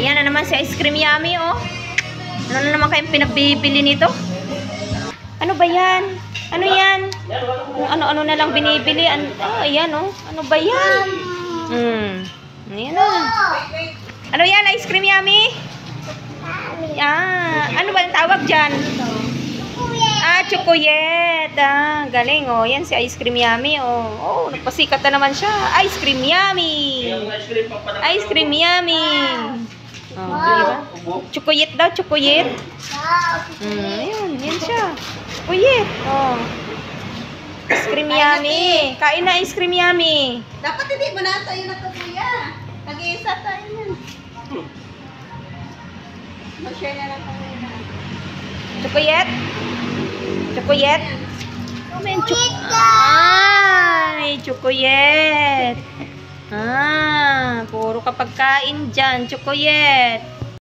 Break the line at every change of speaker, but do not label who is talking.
Ayan na naman si Ice Cream Yummy, oh. Ano na naman kayong pinagbibili nito? Ano ba yan? Ano yan? Ano-ano na lang binibili. Ayan, oh. Ano ba yan? Ayan na. Ano yan, Ice Cream Yummy? Ano ba ang tawag dyan? Chocoyet. Galing, oh. Yan si Ice Cream Yummy, oh. Oh, nagpasikat na naman siya. Ice Cream Yummy. Ice Cream Yummy. Oh, diba? Chocoyet daw, chocoyet. Ayun, yan siya. Chocoyet. Oh. Ice Cream Yummy. Kain na, Ice Cream Yummy.
Dapat hindi mo na tayo na ito, kuya. Nag-iisa tayo yan. Mag-share na lang kami na.
Chocoyet? Chocoyet? May chocoyet. Puro kapag kain dyan, chocoyet.